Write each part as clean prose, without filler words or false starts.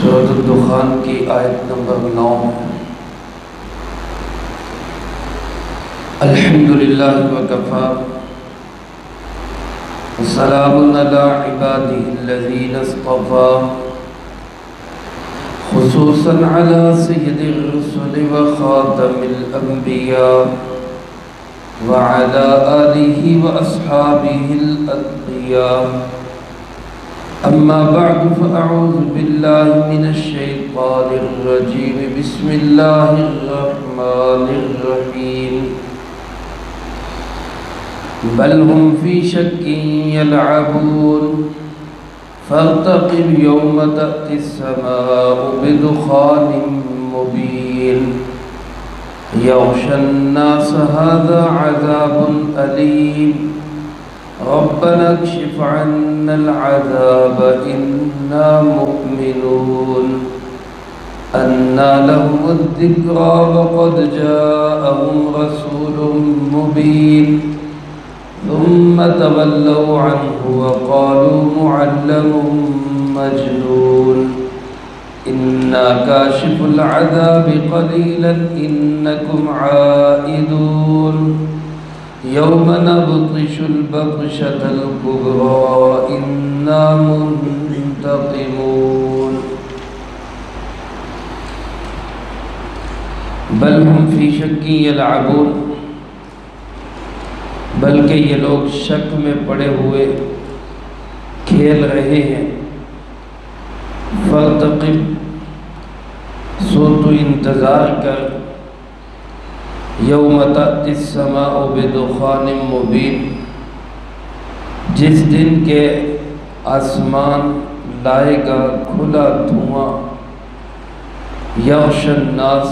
سورۃ الدخان کی آیت نمبر 9۔ الحمدللہ وکفی وسلام علی عبادہ الذین اصطفی خصوصا علی سید الرسل وخاتم الانبیاء وعلى آلہ واصحابہ الاتقیاء۔ اما بعد فاعوذ باللہ من الشیطان الرجیم بسم اللہ الرحمن الرحیم۔ بل هم في شك يلعبون فارتقب يوم تأتي السماء بدخان مبين يغشى الناس هذا عذاب أليم ربنا اكشف عنا العذاب إنا مؤمنون۔ أنى لهم الذكرى وقد جاءهم رسول مبين ثم تولوا عنه وقالوا معلم مجنون إنا كاشف العذاب قليلا إنكم عائدون يوم نبطش البطشة الكبرى إنا منتقمون۔ بل هم في شك يلعبون، بلکہ یہ لوگ شک میں پڑے ہوئے کھیل رہے ہیں۔ فارتقب، سو تو انتظار کر، یوم تأتی السماء بدخان مبین، جس دن کے آسمان لائے گا کھلا دھواں، یغشی الناس،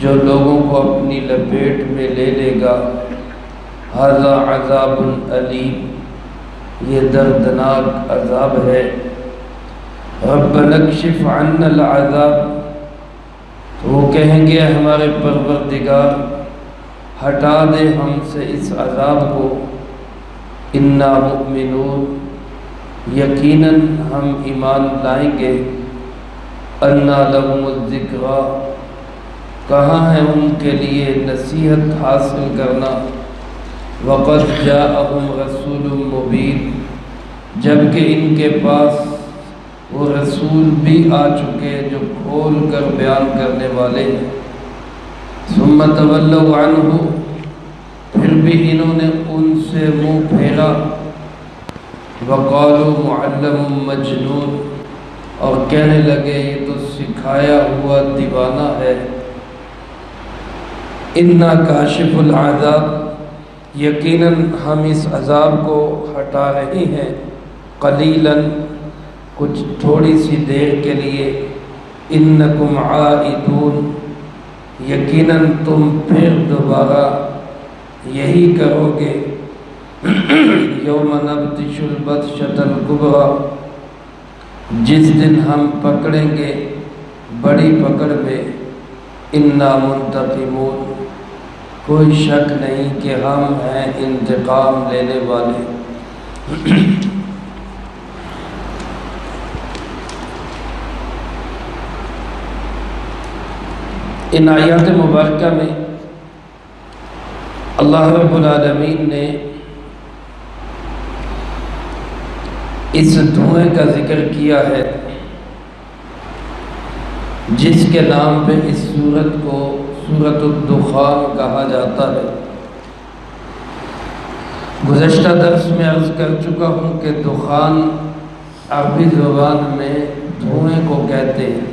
جو لوگوں کو اپنی لپیٹ میں لے لے گا، ھذا عذاب علیم، یہ دردناک عذاب ہے۔ ربنا اکشف عنا العذاب، تو وہ کہیں گے ہمارے پروردگار ہٹا دے ہم سے اس عذاب کو۔ انا مؤمنون، یقیناً ہم ایمان لائیں گے۔ انا لهم الذکریٰ، کہاں ہے ان کے لیے نصیحت حاصل کرنا۔ وقد جاءهم رسول مبین، جبکہ ان کے پاس وہ رسول بھی آ چکے جو کھول کر بیان کرنے والے ہیں۔ ثم تولوا عنہ، پھر بھی انہوں نے ان سے منہ پھیرا۔ وقالوا معلم مجنون، اور کہنے لگے یہ تو سکھایا ہوا دیوانہ ہے۔ انا کاشف العذاب، یقیناً ہم اس عذاب کو ہٹا رہے ہیں۔ قلیلاً، کچھ تھوڑی سی دیر کے لیے۔ انکم عائدون، یقیناً تم پھر دوبارہ یہی کرو گے۔ یوم نبطش البطشۃ الکبریٰ، جس دن ہم پکڑیں گے بڑی پکڑ میں۔ انا منتقمون، کوئی شک نہیں کہ ہم ہیں انتقام لینے والے۔ ان آیات مبارکہ میں اللہ رب العالمین نے اس دھوئیں کا ذکر کیا ہے جس کے نام پہ اس سورت کو سورۃ الدخان کہا جاتا ہے۔ گزشتہ درس میں عرض کر چکا ہوں کہ دخان عربی زبان میں دھوئیں کو کہتے ہیں،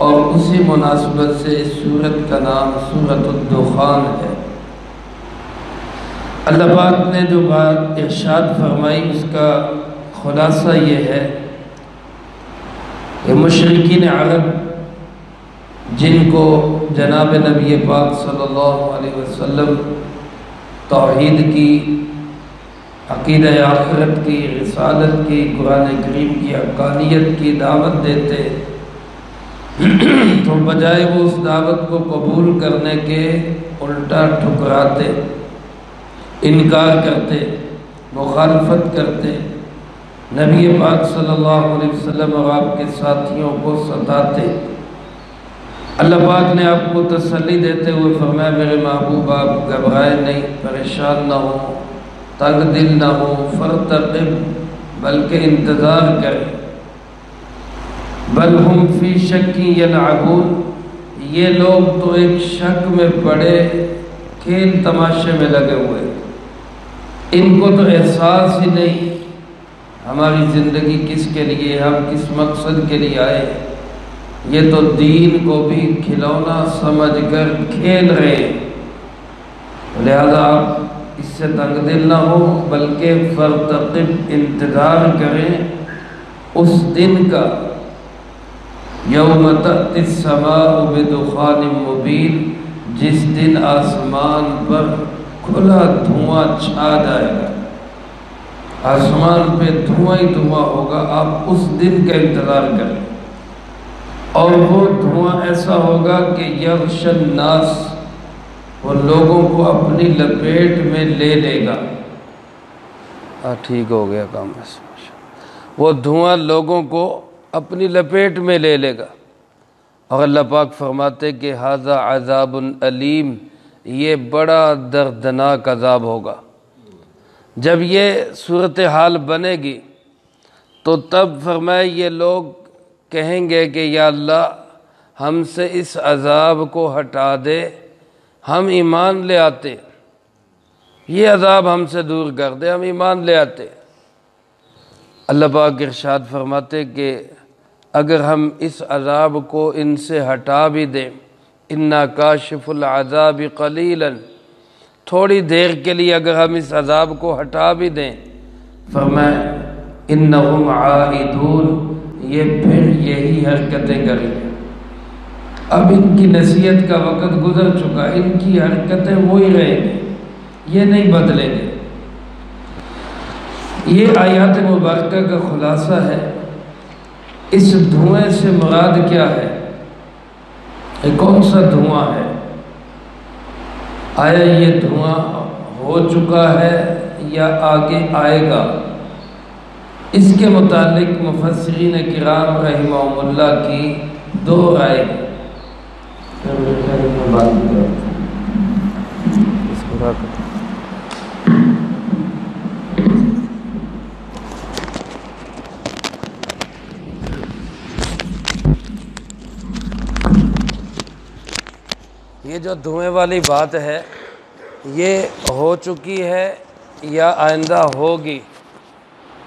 اور اسی مناسبت سے اس سورت کا نام سورۃ الدخان ہے۔ اللہ پاک نے جو بات ارشاد فرمائی اس کا خلاصہ یہ ہے کہ مشرکین عرب، جن کو جناب نبی پاک صلی اللہ علیہ وسلم توحید کی، عقیدہ آخرت کی، رسالت کی، قرآن کریم کی حقانیت کی دعوت دیتے، تو بجائے وہ اس دعوت کو قبول کرنے کے الٹا ٹھکراتے، انکار کرتے، مخالفت کرتے، نبی پاک صلی اللہ علیہ وسلم اور آپ کے ساتھیوں کو ستاتے۔ اللہ پاک نے آپ کو تسلی دیتے ہوئے فرمایا میرے محبوب آپ گھبرائے نہیں، پریشان نہ ہو، تنگ دل نہ ہو، فرتقب بلکہ انتظار کریں۔ بل ہم فی شک یلعبون، یہ لوگ تو ایک شک میں پڑے کھیل تماشے میں لگے ہوئے، ان کو تو احساس ہی نہیں ہماری زندگی کس کے لیے، ہم کس مقصد کے لیے آئے۔ یہ تو دین کو بھی کھلونا سمجھ کر کھیل رہے ہیں۔ لہذا آپ اس سے تنگ دل نہ ہو، بلکہ فرتقب انتظار کریں اس دن کا، یوم تأتی السماء بدخان مبین، جس دن آسمان پر کھلا دھواں چھا جائے گا، آسمان پہ دھواں ہی دھواں ہوگا۔ آپ اس دن کا انتظار کریں، اور وہ دھواں ایسا ہوگا کہ یغش الناس، وہ لوگوں کو اپنی لپیٹ میں لے لے گا۔ ٹھیک ہو گیا کام ایسا، وہ دھواں لوگوں کو اپنی لپیٹ میں لے لے گا۔ اور اللہ پاک فرماتے کہ ھذا عذاب علیم، یہ بڑا دردناک عذاب ہوگا۔ جب یہ صورتحال بنے گی تو تب فرمایا یہ لوگ کہیں گے کہ یا اللہ ہم سے اس عذاب کو ہٹا دے، ہم ایمان لے آتے، یہ عذاب ہم سے دور کر دے، ہم ایمان لے آتے۔ اللہ پاک ارشاد فرماتے کہ اگر ہم اس عذاب کو ان سے ہٹا بھی دیں، انا کاشف العذاب قلیلا، تھوڑی دیر کے لیے اگر ہم اس عذاب کو ہٹا بھی دیں، فرمایا انہم عائدون، یہ پھر یہی حرکتیں کریں گے۔ اب ان کی نصیحت کا وقت گزر چکا، ان کی حرکتیں وہی رہیں گے، یہ نہیں بدلیں گے۔ یہ آیات مبارکہ کا خلاصہ ہے۔ اس دھوئیں سے مراد کیا ہے؟ یہ کون سا دھواں ہے؟ آیا یہ دھواں ہو چکا ہے یا آگے آئے گا؟ اس کے متعلق مفسرین کرام رحمہم اللہ کی دو رائے ہیں۔ یہ جو دھوئیں والی بات ہے یہ ہو چکی ہے یا آئندہ ہوگی،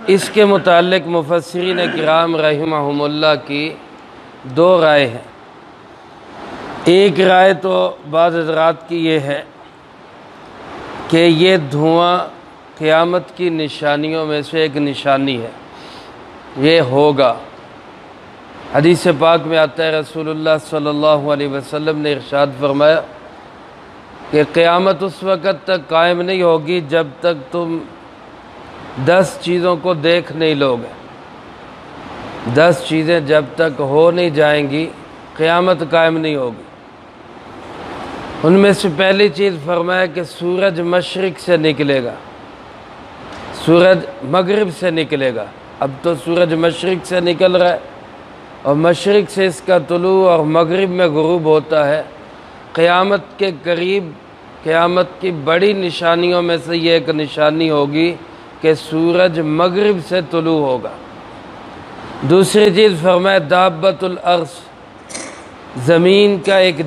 اس کے متعلق مفسرین کرام رحمہم اللہ کی دو رائے ہیں۔ ایک رائے تو بعض حضرات کی یہ ہے کہ یہ دھواں قیامت کی نشانیوں میں سے ایک نشانی ہے، یہ ہوگا۔ حدیث پاک میں آتا ہے رسول اللہ صلی اللہ علیہ وسلم نے ارشاد فرمایا کہ قیامت اس وقت تک قائم نہیں ہوگی جب تک تم 10 چیزوں کو دیکھ نہیں لوگے۔ 10 چیزیں جب تک ہو نہیں جائیں گی قیامت قائم نہیں ہوگی۔ ان میں سے پہلی چیز فرمایا کہ سورج مشرق سے نکلے گا، سورج مغرب سے نکلے گا۔ اب تو سورج مشرق سے نکل رہا ہے اور مشرق سے اس کا طلوع اور مغرب میں غروب ہوتا ہے۔ قیامت کے قریب قیامت کی بڑی نشانیوں میں سے یہ ایک نشانی ہوگی کہ سورج مغرب سے طلوع ہوگا۔ دوسری چیز فرمایا دابۃ الارض، زمین کا ایک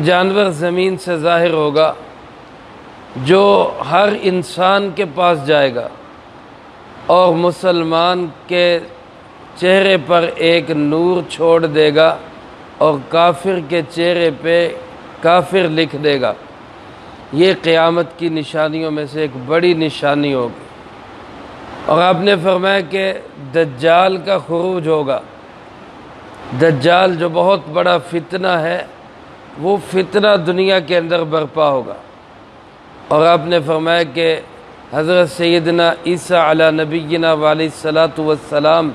جانور زمین سے ظاہر ہوگا جو ہر انسان کے پاس جائے گا اور مسلمان کے چہرے پر ایک نور چھوڑ دے گا اور کافر کے چہرے پہ کافر لکھ دے گا۔ یہ قیامت کی نشانیوں میں سے ایک بڑی نشانی ہوگی۔ اور آپ نے فرمایا کہ دجال کا خروج ہوگا۔ دجال جو بہت بڑا فتنہ ہے، وہ فتنہ دنیا کے اندر برپا ہوگا۔ اور آپ نے فرمایا کہ حضرت سیدنا عیسیٰ علی نبینا علیہ الصلاۃ والسلام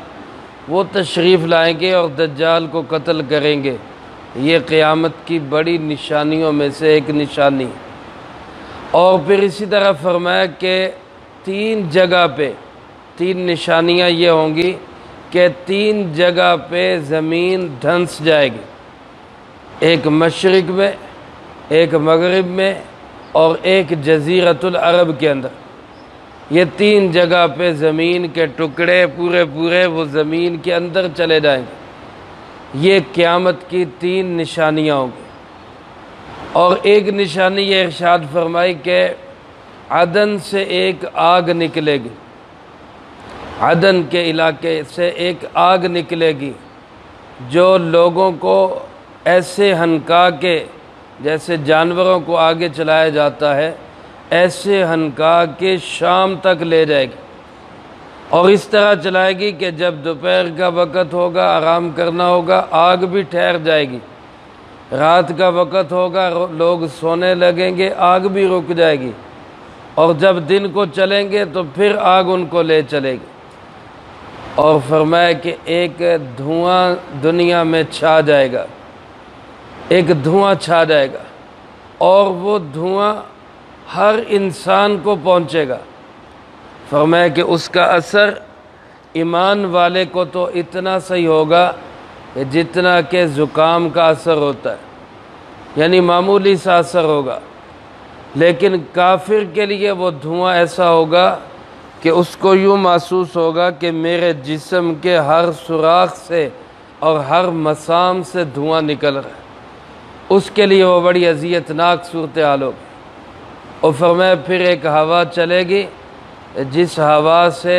وہ تشریف لائیں گے اور دجال کو قتل کریں گے۔ یہ قیامت کی بڑی نشانیوں میں سے ایک نشانی۔ اور پھر اسی طرح فرمایا کہ 3 جگہ پہ تین نشانیاں یہ ہوں گی کہ تین جگہ پہ زمین دھنس جائے گی، ایک مشرق میں، ایک مغرب میں، اور ایک جزیرۃ العرب کے اندر۔ یہ تین جگہ پہ زمین کے ٹکڑے پورے وہ زمین کے اندر چلے جائیں گے۔ یہ قیامت کی تین نشانیاں ہوں گی۔ اور ایک نشانی یہ ارشاد فرمائی کہ عدن سے ایک آگ نکلے گی، عدن کے علاقے سے ایک آگ نکلے گی جو لوگوں کو ایسے ہنکا کے، جیسے جانوروں کو آگے چلایا جاتا ہے، ایسے ہنکا کے شام تک لے جائے گی، اور اس طرح چلائے گی کہ جب دوپہر کا وقت ہوگا، آرام کرنا ہوگا، آگ بھی ٹھہر جائے گی، رات کا وقت ہوگا، لوگ سونے لگیں گے، آگ بھی رک جائے گی، اور جب دن کو چلیں گے تو پھر آگ ان کو لے چلے گی۔ اور فرمایا کہ ایک دھواں دنیا میں چھا جائے گا، ایک دھواں چھا جائے گا، اور وہ دھواں ہر انسان کو پہنچے گا۔ فرمایا کہ اس کا اثر ایمان والے کو تو اتنا صحیح ہوگا کہ جتنا کہ زکام کا اثر ہوتا ہے، یعنی معمولی سا اثر ہوگا، لیکن کافر کے لیے وہ دھواں ایسا ہوگا کہ اس کو یوں محسوس ہوگا کہ میرے جسم کے ہر سوراخ سے اور ہر مسام سے دھواں نکل رہا ہے، اس کے لیے وہ بڑی اذیتناک صورتحال ہوگی۔ اور فرمایا پھر ایک ہوا چلے گی جس ہوا سے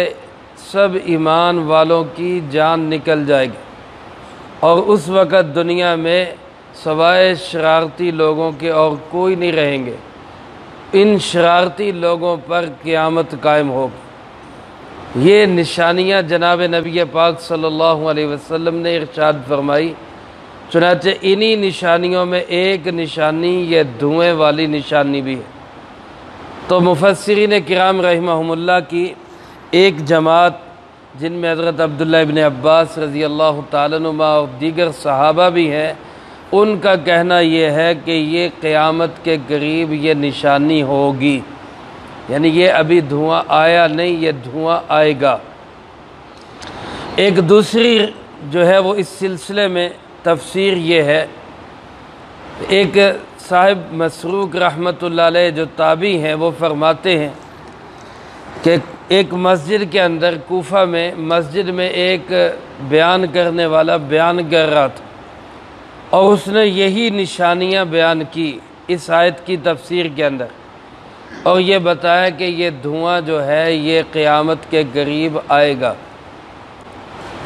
سب ایمان والوں کی جان نکل جائے گی، اور اس وقت دنیا میں سوائے شرارتی لوگوں کے اور کوئی نہیں رہیں گے، ان شرارتی لوگوں پر قیامت قائم ہوگی۔ یہ نشانیاں جناب نبی پاک صلی اللہ علیہ وسلم نے ارشاد فرمائی۔ چنانچہ انہی نشانیوں میں ایک نشانی یہ دھوئیں والی نشانی بھی ہے۔ تو مفسرین کرام رحمہم اللہ کی ایک جماعت، جن میں حضرت عبداللہ ابن عباس رضی اللہ تعالیٰ عنہما اور دیگر صحابہ بھی ہیں، ان کا کہنا یہ ہے کہ یہ قیامت کے قریب یہ نشانی ہوگی، یعنی یہ ابھی دھواں آیا نہیں، یہ دھواں آئے گا۔ ایک دوسری جو ہے وہ اس سلسلے میں تفسیر یہ ہے، ایک صاحب مسروق رحمۃ اللہ علیہ جو تابعی ہیں وہ فرماتے ہیں کہ ایک مسجد کے اندر کوفہ میں مسجد میں ایک بیان کرنے والا بیان کر رہا تھا، اور اس نے یہی نشانیاں بیان کی اس آیت کی تفسیر کے اندر، اور یہ بتایا کہ یہ دھواں جو ہے یہ قیامت کے قریب آئے گا۔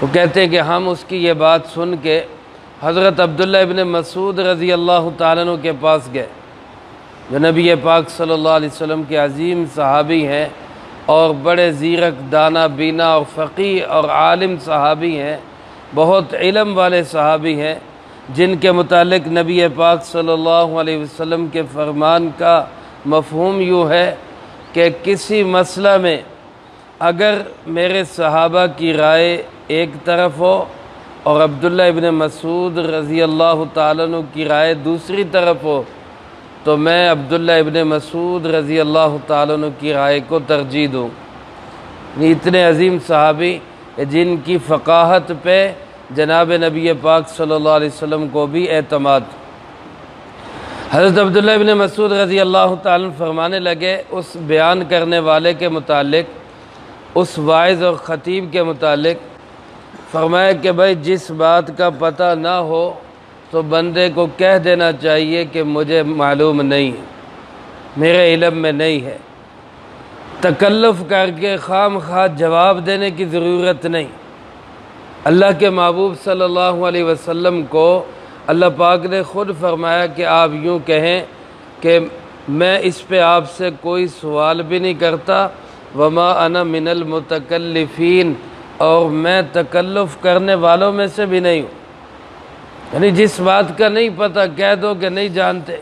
تو کہتے ہیں کہ ہم اس کی یہ بات سن کے حضرت عبداللہ ابن مسعود رضی اللہ تعالیٰ عنہ کے پاس گئے، جو نبی پاک صلی اللہ علیہ وسلم کے عظیم صحابی ہیں اور بڑے زیرک، دانا، بینا اور فقیہ اور عالم صحابی ہیں، بہت علم والے صحابی ہیں، جن کے متعلق نبی پاک صلی اللہ علیہ وسلم کے فرمان کا مفہوم یوں ہے کہ کسی مسئلہ میں اگر میرے صحابہ کی رائے ایک طرف ہو اور عبداللہ ابن مسعود رضی اللہ تعالیٰ عنہ کی رائے دوسری طرف ہو، تو میں عبداللہ ابن مسعود رضی اللہ تعالیٰ عنہ کی رائے کو ترجیح دوں۔ اتنے عظیم صحابی جن کی فقاہت پہ جناب نبی پاک صلی اللہ علیہ وسلم کو بھی اعتماد۔ حضرت عبداللہ ابن مسعود رضی اللہ تعالیٰ عنہ فرمانے لگے اس بیان کرنے والے کے متعلق، اس واعظ اور خطیب کے متعلق، فرمایا کہ بھائی جس بات کا پتہ نہ ہو تو بندے کو کہہ دینا چاہیے کہ مجھے معلوم نہیں ہے، میرے علم میں نہیں ہے۔ تکلف کر کے خام خواہ جواب دینے کی ضرورت نہیں۔ اللہ کے محبوب صلی اللہ علیہ وسلم کو اللہ پاک نے خود فرمایا کہ آپ یوں کہیں کہ میں اس پہ آپ سے کوئی سوال بھی نہیں کرتا، وما انا من المتکلفین، اور میں تکلف کرنے والوں میں سے بھی نہیں ہوں۔ یعنی جس بات کا نہیں پتہ کہہ دو کہ نہیں جانتے۔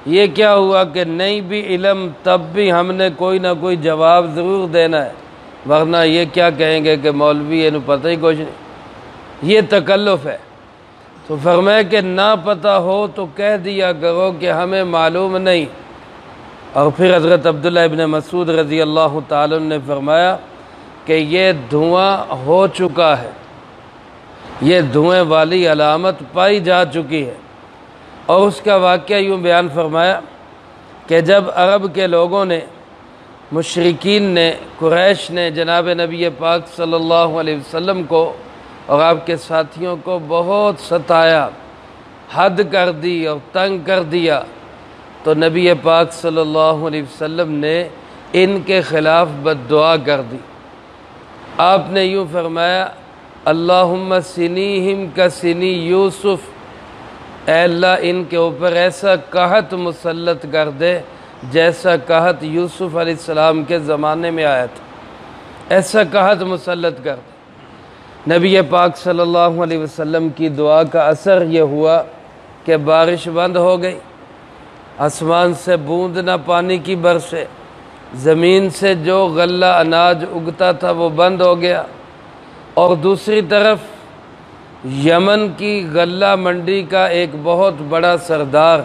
یہ کیا ہوا کہ نہیں بھی علم تب بھی ہم نے کوئی نہ کوئی جواب ضرور دینا ہے، ورنہ یہ کیا کہیں گے کہ مولوی انہوں پتہ ہی کچھ نہیں۔ یہ تکلف ہے۔ تو فرمایا کہ نہ پتہ ہو تو کہہ دیا کرو کہ ہمیں معلوم نہیں۔ اور پھر حضرت عبداللہ ابن مسعود رضی اللہ تعالیٰ عنہ نے فرمایا کہ یہ دھواں ہو چکا ہے، یہ دھوئیں والی علامت پائی جا چکی ہے۔ اور اس کا واقعہ یوں بیان فرمایا کہ جب عرب کے لوگوں نے، مشرکین نے، قریش نے جناب نبی پاک صلی اللہ علیہ وسلم کو اور آپ کے ساتھیوں کو بہت ستایا، حد کر دی اور تنگ کر دیا، تو نبی پاک صلی اللہ علیہ وسلم نے ان کے خلاف بد دعا کر دی۔ آپ نے یوں فرمایا، اللہم سنیہم کا سنی یوسف، اے اللہ ان کے اوپر ایسا قحط مسلط کر دے جیسا قحط یوسف علیہ السلام کے زمانے میں آیا تھا، ایسا قحط مسلط کر دے۔ نبی پاک صلی اللہ علیہ وسلم کی دعا کا اثر یہ ہوا کہ بارش بند ہو گئی، آسمان سے بوند نہ پانی کی برسے، زمین سے جو غلہ اناج اگتا تھا وہ بند ہو گیا، اور دوسری طرف یمن کی غلہ منڈی کا ایک بہت بڑا سردار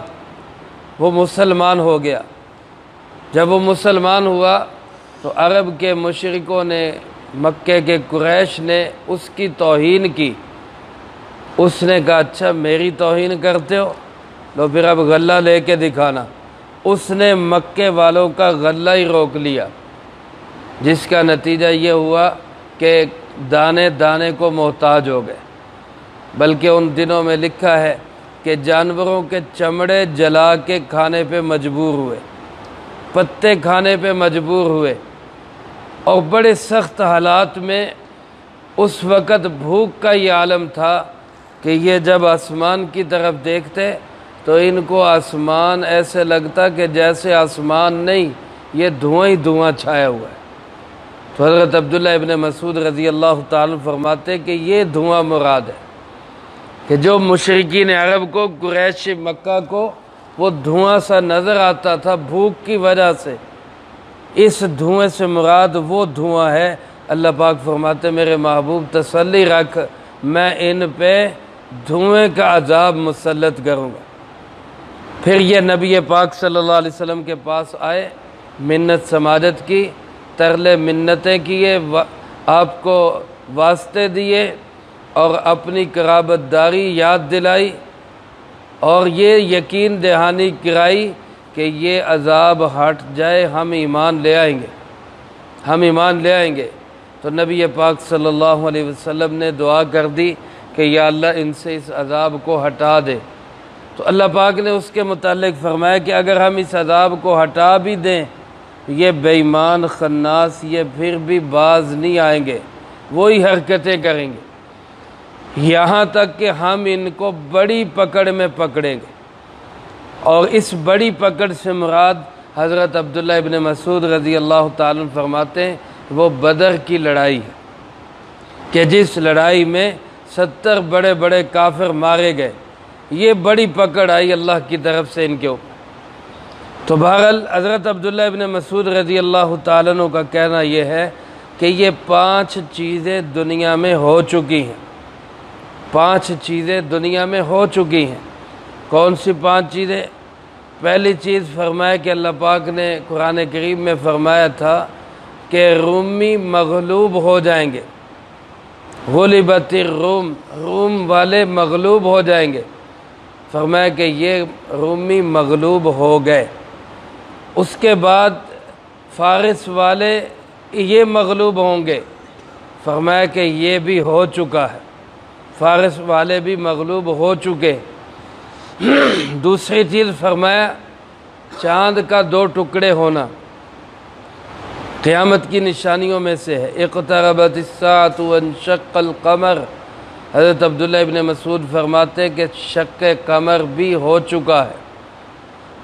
وہ مسلمان ہو گیا۔ جب وہ مسلمان ہوا تو عرب کے مشرکوں نے، مکے کے قریش نے اس کی توہین کی۔ اس نے کہا اچھا میری توہین کرتے ہو، لو پھر اب غلہ لے کے دکھانا۔ اس نے مکے والوں کا غلہ ہی روک لیا، جس کا نتیجہ یہ ہوا کہ دانے دانے کو محتاج ہو گئے۔ بلکہ ان دنوں میں لکھا ہے کہ جانوروں کے چمڑے جلا کے کھانے پہ مجبور ہوئے، پتے کھانے پہ مجبور ہوئے، اور بڑے سخت حالات میں اس وقت بھوک کا یہ عالم تھا کہ یہ جب آسمان کی طرف دیکھتے تو ان کو آسمان ایسے لگتا کہ جیسے آسمان نہیں، یہ دھواں ہی دھواں چھایا ہوا ہے۔ تو حضرت عبداللہ ابن مسعود رضی اللہ تعالیٰ فرماتے کہ یہ دھواں مراد ہے، کہ جو مشرکین عرب کو، قریش مکہ کو وہ دھواں سا نظر آتا تھا بھوک کی وجہ سے، اس دھوئیں سے مراد وہ دھواں ہے۔ اللہ پاک فرماتے میرے محبوب تسلی رکھ، میں ان پہ دھوئیں کا عذاب مسلط کروں گا۔ پھر یہ نبی پاک صلی اللہ علیہ وسلم کے پاس آئے، منت سماجت کی، ترلے منتیں کیے، آپ کو واسطے دیے اور اپنی قرابت داری یاد دلائی، اور یہ یقین دہانی کرائی کہ یہ عذاب ہٹ جائے، ہم ایمان لے آئیں گے، ہم ایمان لے آئیں گے۔ تو نبی پاک صلی اللہ علیہ وسلم نے دعا کر دی کہ یا اللہ ان سے اس عذاب کو ہٹا دے۔ تو اللہ پاک نے اس کے متعلق فرمایا کہ اگر ہم اس عذاب کو ہٹا بھی دیں، یہ بے ایمان خناس یہ پھر بھی باز نہیں آئیں گے، وہی حرکتیں کریں گے، یہاں تک کہ ہم ان کو بڑی پکڑ میں پکڑیں گے۔ اور اس بڑی پکڑ سے مراد حضرت عبداللہ ابن مسعود رضی اللہ تعالیٰ فرماتے ہیں وہ بدر کی لڑائی ہے، کہ جس لڑائی میں 70 بڑے بڑے کافر مارے گئے، یہ بڑی پکڑ آئی اللہ کی طرف سے ان کے اوپر۔ تو بہرحال حضرت عبداللہ ابن مسعود رضی اللہ تعالیٰ عنہ کا کہنا یہ ہے کہ یہ 5 چیزیں دنیا میں ہو چکی ہیں، 5 چیزیں دنیا میں ہو چکی ہیں۔ کون سی 5 چیزیں؟ پہلی چیز فرمایا کہ اللہ پاک نے قرآن کریم میں فرمایا تھا کہ رومی مغلوب ہو جائیں گے، غلبت الروم، روم والے مغلوب ہو جائیں گے۔ فرمایا کہ یہ رومی مغلوب ہو گئے۔ اس کے بعد فارس والے یہ مغلوب ہوں گے، فرمایا کہ یہ بھی ہو چکا ہے، فارس والے بھی مغلوب ہو چکے۔ دوسری چیز فرمایا چاند کا 2 ٹکڑے ہونا قیامت کی نشانیوں میں سے ہے، اقتربت الساعۃ وانشق القمر۔ حضرت عبداللہ ابن مسعود فرماتے کہ شق قمر بھی ہو چکا ہے۔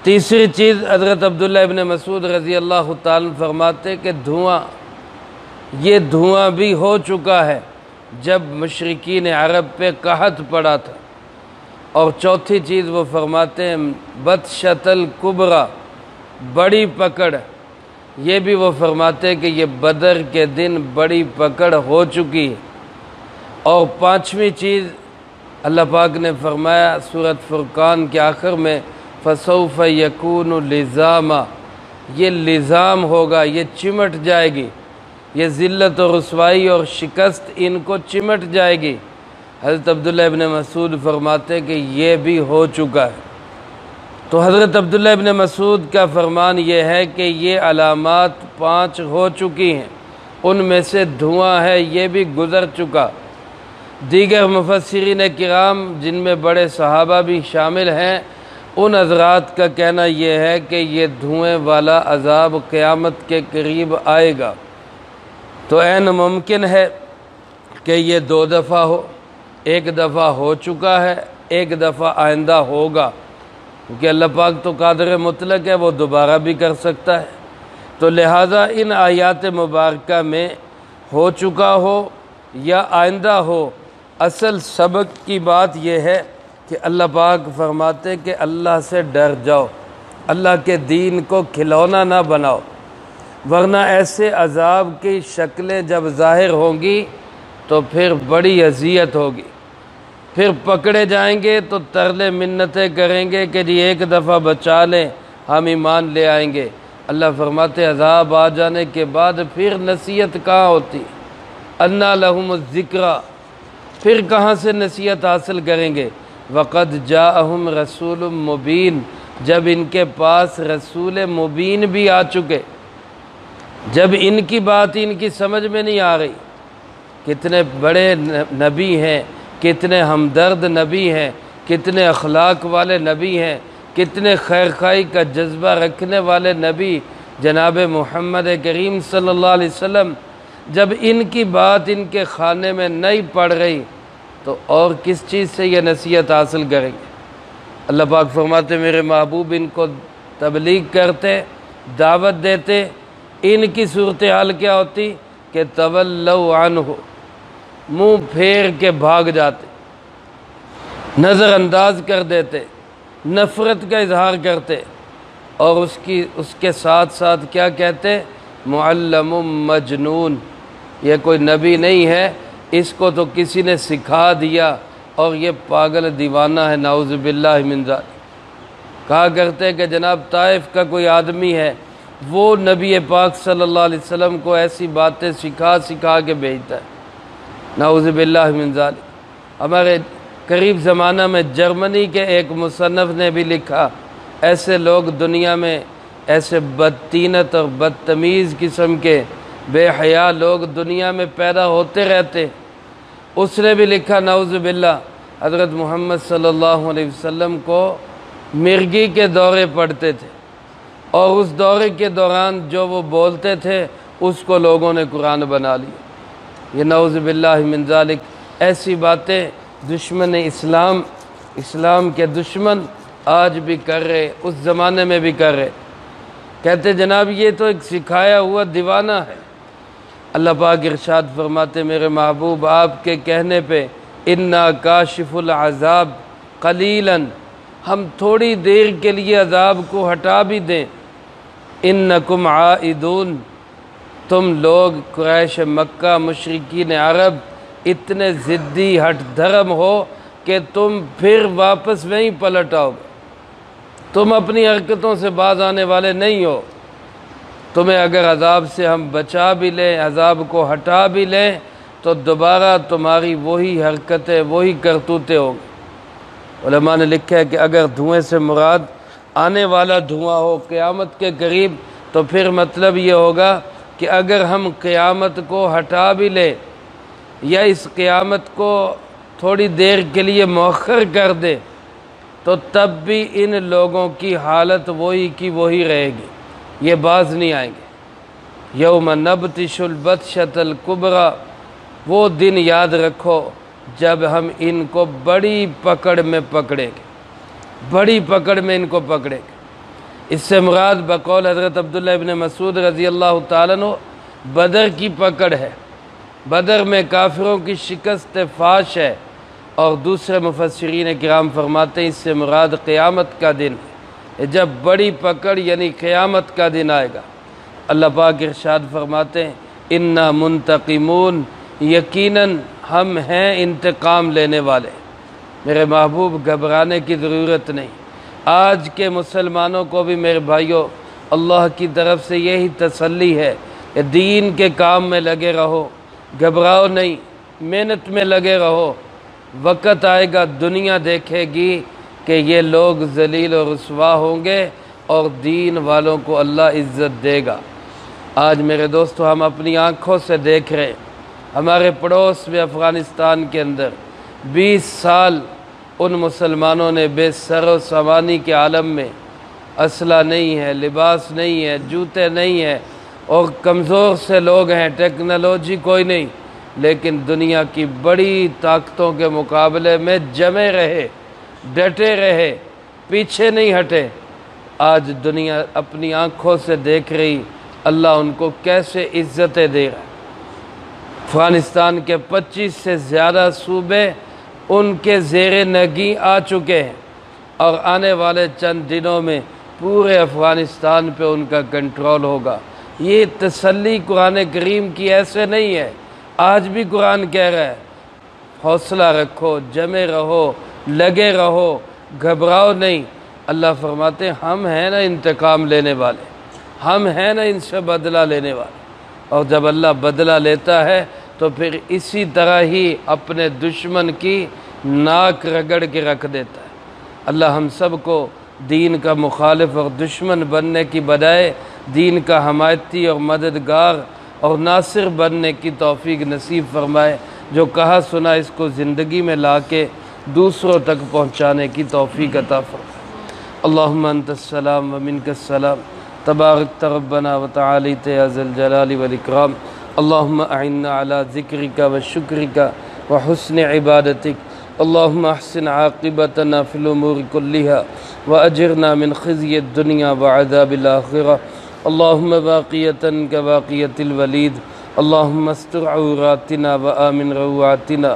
تیسری چیز حضرت عبداللہ ابن مسعود رضی اللہ تعالیٰ فرماتے کہ دھواں، یہ دھواں بھی ہو چکا ہے جب مشرکین عرب پہ قحط پڑا تھا۔ اور چوتھی چیز وہ فرماتے ہیں بطشۃ الکبریٰ، بڑی پکڑ، یہ بھی وہ فرماتے ہیں کہ یہ بدر کے دن بڑی پکڑ ہو چکی ہے۔ اور 5ویں چیز اللہ پاک نے فرمایا سورۃ فرقان کے آخر میں فَسَوْفَ يَكُونُ لِزَامًا، یہ لزام ہوگا، یہ چمٹ جائے گی، یہ ذلت و رسوائی اور شکست ان کو چمٹ جائے گی۔ حضرت عبداللہ ابن مسعود فرماتے کہ یہ بھی ہو چکا ہے۔ تو حضرت عبداللہ ابن مسعود کا فرمان یہ ہے کہ یہ علامات 5 ہو چکی ہیں، ان میں سے دھواں ہے یہ بھی گزر چکا۔ دیگر مفسرین کرام جن میں بڑے صحابہ بھی شامل ہیں، ان حضرات کا کہنا یہ ہے کہ یہ دھوئیں والا عذاب قیامت کے قریب آئے گا۔ تو عین ممکن ہے کہ یہ 2 دفعہ ہو، 1 دفعہ ہو چکا ہے، 1 دفعہ آئندہ ہوگا، کیونکہ اللہ پاک تو قادر مطلق ہے، وہ دوبارہ بھی کر سکتا ہے۔ تو لہٰذا ان آیات مبارکہ میں ہو چکا ہو یا آئندہ ہو، اصل سبق کی بات یہ ہے کہ اللہ پاک فرماتے کہ اللہ سے ڈر جاؤ، اللہ کے دین کو کھلونا نہ بناؤ، ورنہ ایسے عذاب کی شکلیں جب ظاہر ہوں گی تو پھر بڑی اذیت ہوگی، پھر پکڑے جائیں گے تو ترلے منتیں کریں گے کہ جی 1 دفعہ بچا لیں ہم ایمان لے آئیں گے۔ اللہ فرماتے عذاب آ جانے کے بعد پھر نصیحت کہاں ہوتی؟ انا لہم الذکریٰ، پھر کہاں سے نصیحت حاصل کریں گے؟ وقد جاءہم رسول مبین، جب ان کے پاس رسول مبین بھی آ چکے، جب ان کی بات ان کی سمجھ میں نہیں آ رہی۔ کتنے بڑے نبی ہیں، کتنے ہمدرد نبی ہیں، کتنے اخلاق والے نبی ہیں، کتنے خیر خواہی کا جذبہ رکھنے والے نبی جناب محمد کریم صلی اللہ علیہ وسلم، جب ان کی بات ان کے خانے میں نہیں پڑ رہی تو اور کس چیز سے یہ نصیحت حاصل کریں گے؟ اللہ پاک فرماتے میرے محبوب ان کو تبلیغ کرتے، دعوت دیتے، ان کی صورتحال کیا ہوتی کہ تولوا عنہ، منہ پھیر کے بھاگ جاتے، نظر انداز کر دیتے، نفرت کا اظہار کرتے، اور اس کے ساتھ ساتھ کیا کہتے؟ معلم مجنون، یہ کوئی نبی نہیں ہے، اس کو تو کسی نے سکھا دیا اور یہ پاگل دیوانہ ہے، نعوذ باللہ من ذالک۔ کہا کرتے کہ جناب طائف کا کوئی آدمی ہے، وہ نبی پاک صلی اللہ علیہ وسلم کو ایسی باتیں سکھا کے بھیجتا ہے، نعوذ باللہ من ذالک۔ ہمارے قریب زمانہ میں جرمنی کے ایک مصنف نے بھی لکھا، ایسے لوگ دنیا میں، ایسے بدطینت اور بدتمیز قسم کے بے حیا لوگ دنیا میں پیدا ہوتے رہتے۔ اس نے بھی لکھا نعوذ باللہ، حضرت محمد صلی اللہ علیہ وسلم کو مرگی کے دورے پڑتے تھے، اور اس دورے کے دوران جو وہ بولتے تھے اس کو لوگوں نے قرآن بنا لیا۔ یہ نعوذ باللہ من ذالک، ایسی باتیں دشمن اسلام کے دشمن آج بھی کر رہے، اس زمانے میں بھی کر رہے۔ کہتے جناب یہ تو ایک سکھایا ہوا دیوانہ ہے۔ اللہ پاک ارشاد فرماتے میرے محبوب آپ کے کہنے پہ انا کاشف العذاب قلیلا، ہم تھوڑی دیر کے لیے عذاب کو ہٹا بھی دیں، انکم عائدون، تم لوگ قریش مکہ مشرکین عرب اتنے ضدی ہٹ دھرم ہو کہ تم پھر واپس وہیں پلٹ آؤ، تم اپنی حرکتوں سے باز آنے والے نہیں ہو۔ تمہیں اگر عذاب سے ہم بچا بھی لیں، عذاب کو ہٹا بھی لیں، تو دوبارہ تمہاری وہی حرکتیں، وہی کرتوتیں ہوں گی۔ علماء نے لکھا ہے کہ اگر دھوئیں سے مراد آنے والا دھواں ہو قیامت کے قریب، تو پھر مطلب یہ ہوگا کہ اگر ہم قیامت کو ہٹا بھی لیں یا اس قیامت کو تھوڑی دیر کے لیے مؤخر کر دے تو تب بھی ان لوگوں کی حالت وہی کی وہی رہے گی، یہ باز نہیں آئیں گے۔ یوم نبطش البطشۃ الکبریٰ، وہ دن یاد رکھو جب ہم ان کو بڑی پکڑ میں پکڑیں گے، بڑی پکڑ میں ان کو پکڑیں گے۔ اس سے مراد بقول حضرت عبداللہ ابن مسعود رضی اللہ تعالیٰ عنہ بدر کی پکڑ ہے، بدر میں کافروں کی شکست فاش ہے، اور دوسرے مفسرین کرام فرماتے ہیں اس سے مراد قیامت کا دن ہے، جب بڑی پکڑ یعنی قیامت کا دن آئے گا۔ اللہ پاک ارشاد فرماتے ہیں انا منتقمون، یقیناً ہم ہیں انتقام لینے والے۔ میرے محبوب گھبرانے کی ضرورت نہیں۔ آج کے مسلمانوں کو بھی میرے بھائیوں اللہ کی طرف سے یہی تسلی ہے کہ دین کے کام میں لگے رہو، گھبراؤ نہیں، محنت میں لگے رہو۔ وقت آئے گا دنیا دیکھے گی کہ یہ لوگ ذلیل و رسوا ہوں گے اور دین والوں کو اللہ عزت دے گا۔ آج میرے دوستو ہم اپنی آنکھوں سے دیکھ رہے، ہمارے پڑوس میں افغانستان کے اندر 20 سال ان مسلمانوں نے بے سر و سامانی کے عالم میں، اسلحہ نہیں ہے، لباس نہیں ہے، جوتے نہیں ہیں، اور کمزور سے لوگ ہیں، ٹیکنالوجی کوئی نہیں، لیکن دنیا کی بڑی طاقتوں کے مقابلے میں جمے رہے، ڈٹے رہے، پیچھے نہیں ہٹے۔ آج دنیا اپنی آنکھوں سے دیکھ رہی اللہ ان کو کیسے عزتیں دے رہا ہے۔ افغانستان کے 25 سے زیادہ صوبے ان کے زیر نگیں آ چکے ہیں، اور آنے والے چند دنوں میں پورے افغانستان پہ ان کا کنٹرول ہوگا۔ یہ تسلی قرآن کریم کی ایسے نہیں ہے، آج بھی قرآن کہہ رہا ہے حوصلہ رکھو، جمے رہو، لگے رہو، گھبراؤ نہیں۔ اللہ فرماتے ہیں ہم ہیں نا انتقام لینے والے، ہم ہیں نا ان سے بدلہ لینے والے۔ اور جب اللہ بدلہ لیتا ہے تو پھر اسی طرح ہی اپنے دشمن کی ناک رگڑ کے رکھ دیتا ہے۔ اللہ ہم سب کو دین کا مخالف اور دشمن بننے کی بجائے دین کا حمایتی اور مددگار اور ناصر بننے کی توفیق نصیب فرمائے۔ جو کہا سنا اس کو زندگی میں لا کے دوسروں تک پہنچانے کی توفیق عطا فرمائے۔ اللہم انت السلام ومنک السلام، تبارکت ربنا وتعالیت یا ذا الجلال والاکرام۔ اللہم اعنا علی ذکرک وشکرک وحسن عبادتک۔ اللہم احسن عاقبتنا فی الامور کلہا واجرنا من خزی الدنیا وعذاب الآخرہ۔ اللہم باقیتا کباقیت الولید، اللہم استر عوراتنا وآمن روعاتنا۔